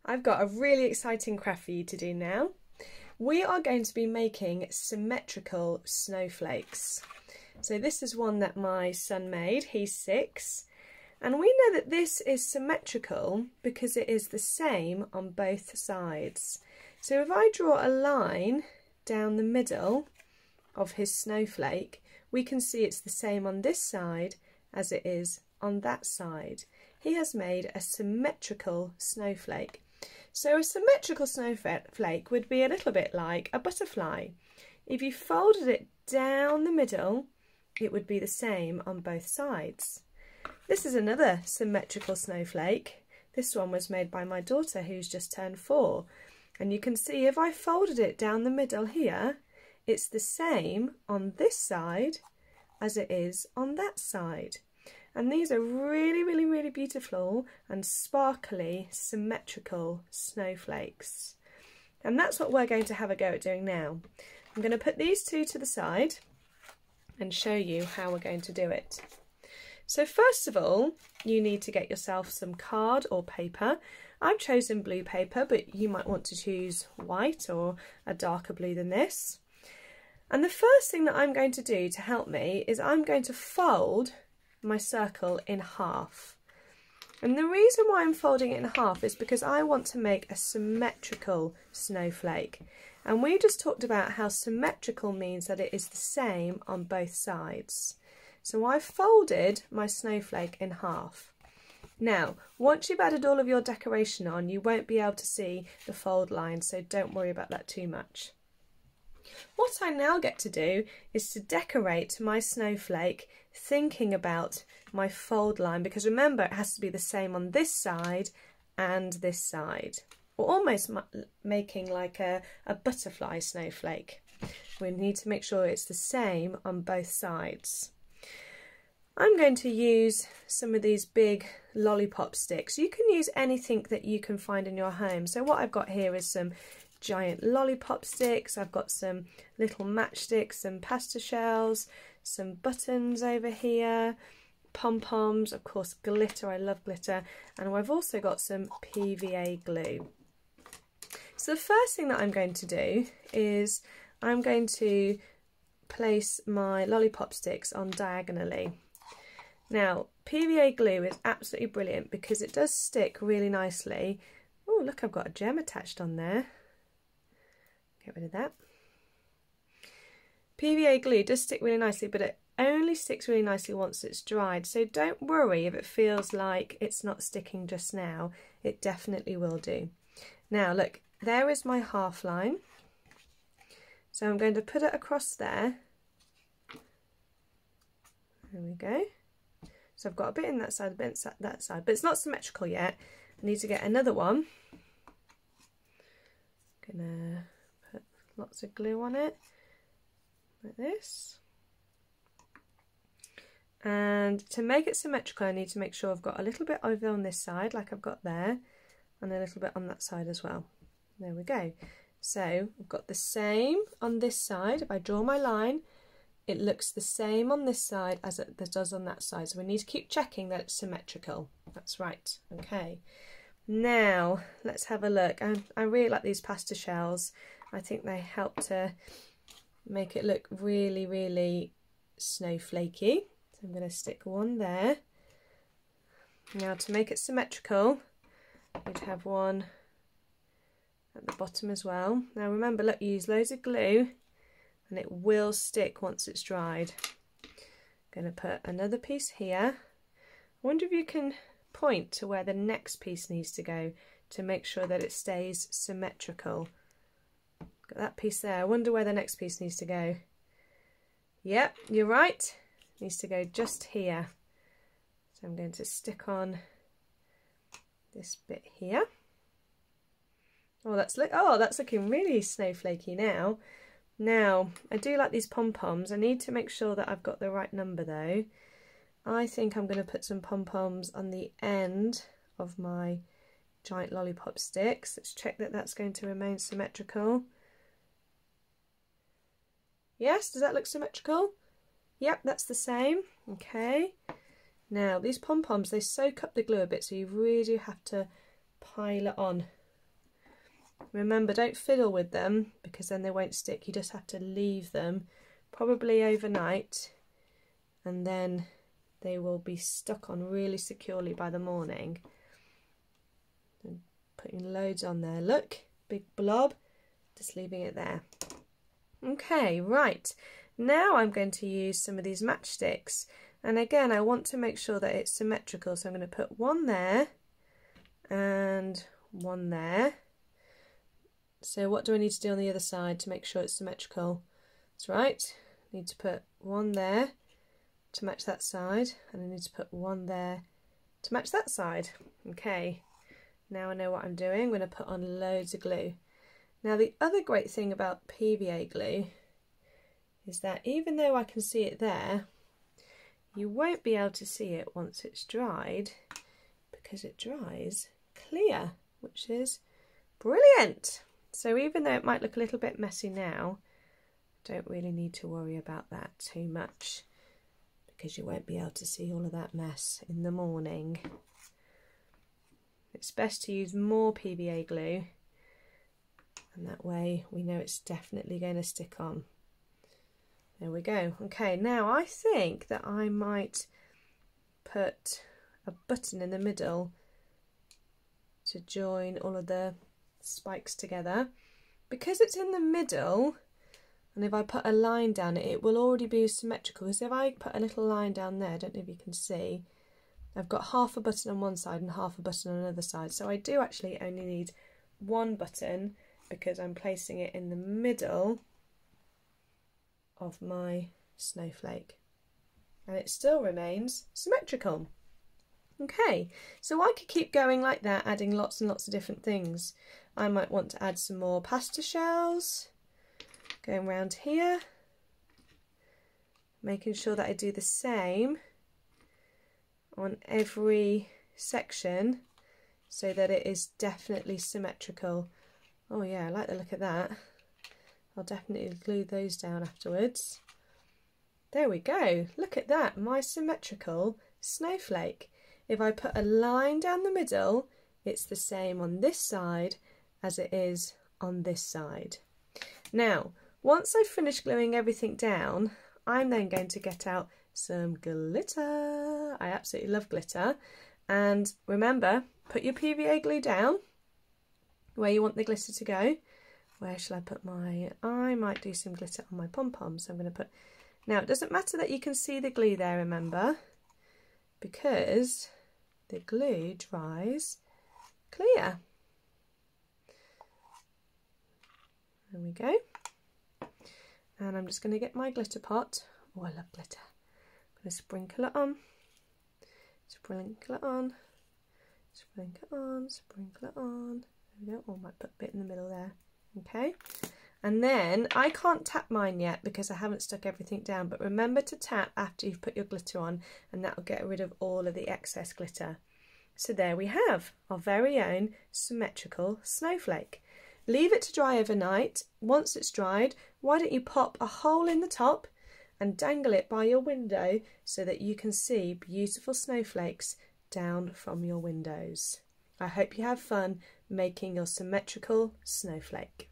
I've got a really exciting craft for you to do now. We are going to be making symmetrical snowflakes. So this is one that my son made, he's 6. And we know that this is symmetrical because it is the same on both sides. So if I draw a line down the middle of his snowflake, we can see it's the same on this side as it is on that side. He has made a symmetrical snowflake. So a symmetrical snowflake would be a little bit like a butterfly. If you folded it down the middle, it would be the same on both sides. This is another symmetrical snowflake. This one was made by my daughter who's just turned 4. And you can see if I folded it down the middle here, it's the same on this side as it is on that side. And these are really, really, really beautiful and sparkly, symmetrical snowflakes. And that's what we're going to have a go at doing now. I'm going to put these two to the side and show you how we're going to do it. So first of all, you need to get yourself some card or paper. I've chosen blue paper, but you might want to choose white or a darker blue than this. And the first thing that I'm going to do to help me is I'm going to fold my circle in half. And the reason why I'm folding it in half is because I want to make a symmetrical snowflake. And we just talked about how symmetrical means that it is the same on both sides. So I've folded my snowflake in half. Now, once you've added all of your decoration on, you won't be able to see the fold line, so don't worry about that too much. What I now get to do is to decorate my snowflake thinking about my fold line, because remember it has to be the same on this side and this side. We're almost making like a butterfly snowflake. We need to make sure it's the same on both sides. I'm going to use some of these big lollipop sticks. You can use anything that you can find in your home. So what I've got here is some giant lollipop sticks, I've got some little matchsticks, some pasta shells, some buttons over here, pom-poms, of course glitter, I love glitter, and I've also got some PVA glue. So the first thing that I'm going to do is I'm going to place my lollipop sticks on diagonally. Now PVA glue is absolutely brilliant because it does stick really nicely. Oh look, I've got a gem attached on there. Get rid of that. PVA glue does stick really nicely, but it only sticks really nicely once it's dried. So don't worry if it feels like it's not sticking just now. It definitely will do. Now look, there is my half line. So I'm going to put it across there. There we go. So I've got a bit in that side, a bit in that side, but it's not symmetrical yet. I need to get another one. Gonna put lots of glue on it, like this. And to make it symmetrical, I need to make sure I've got a little bit over on this side, like I've got there, and a little bit on that side as well. There we go. So I've got the same on this side. If I draw my line, it looks the same on this side as it does on that side. So we need to keep checking that it's symmetrical. That's right. Okay. Now let's have a look. I really like these pasta shells. I think they help to make it look really, really snowflakey. So I'm going to stick one there. Now to make it symmetrical, you'd have one at the bottom as well. Now remember, look, you use loads of glue and it will stick once it's dried. I'm going to put another piece here. I wonder if you can point to where the next piece needs to go to make sure that it stays symmetrical. Got that piece there. I wonder where the next piece needs to go. Yep, you're right. It needs to go just here. So I'm going to stick on this bit here. Oh, that's looking really snowflakey now. Now, I do like these pom-poms. I need to make sure that I've got the right number though. I think I'm going to put some pom-poms on the end of my giant lollipop sticks. Let's check that that's going to remain symmetrical. Yes, does that look symmetrical? Yep, that's the same. Okay. Now, these pom-poms, they soak up the glue a bit, so you really do have to pile it on Remember, don't fiddle with them because then they won't stick. You just have to leave them probably overnight and then they will be stuck on really securely by the morning. And putting loads on there. Look, big blob, just leaving it there. Okay, right. Now I'm going to use some of these matchsticks. And again, I want to make sure that it's symmetrical. So I'm going to put one there and one there. So what do I need to do on the other side to make sure it's symmetrical? That's right. I need to put one there to match that side. And I need to put one there to match that side. Okay, now I know what I'm doing. I'm going to put on loads of glue. Now the other great thing about PVA glue is that even though I can see it there, you won't be able to see it once it's dried because it dries clear, which is brilliant. So even though it might look a little bit messy now, don't really need to worry about that too much because you won't be able to see all of that mess in the morning. It's best to use more PVA glue and that way we know it's definitely going to stick on. There we go. Okay, now I think that I might put a button in the middle to join all of the spikes together. Because it's in the middle, and if I put a line down it, it will already be symmetrical. Because if I put a little line down there, I don't know if you can see, I've got half a button on one side and half a button on another side. So I do actually only need one button because I'm placing it in the middle of my snowflake. And it still remains symmetrical. Okay, so I could keep going like that, adding lots and lots of different things. I might want to add some more pasta shells, going around here, making sure that I do the same on every section so that it is definitely symmetrical. Oh yeah, I like the look of that. I'll definitely glue those down afterwards. There we go, look at that, my symmetrical snowflake. If I put a line down the middle, it's the same on this side as it is on this side. Now, once I've finished gluing everything down, I'm then going to get out some glitter. I absolutely love glitter. And remember, put your PVA glue down where you want the glitter to go. Where shall I put my, I might do some glitter on my pom-poms. So I'm going to put, now it doesn't matter that you can see the glue there, remember, because the glue dries clear. There we go. And I'm just going to get my glitter pot. Oh, I love glitter. I'm going to sprinkle it on, sprinkle it on, sprinkle it on, sprinkle it on. There we go. Oh, I might put a bit in the middle there. Okay. And then I can't tap mine yet because I haven't stuck everything down, but remember to tap after you've put your glitter on and that will get rid of all of the excess glitter. So there we have our very own symmetrical snowflake. Leave it to dry overnight. Once it's dried, why don't you pop a hole in the top and dangle it by your window so that you can see beautiful snowflakes down from your windows. I hope you have fun making your symmetrical snowflake.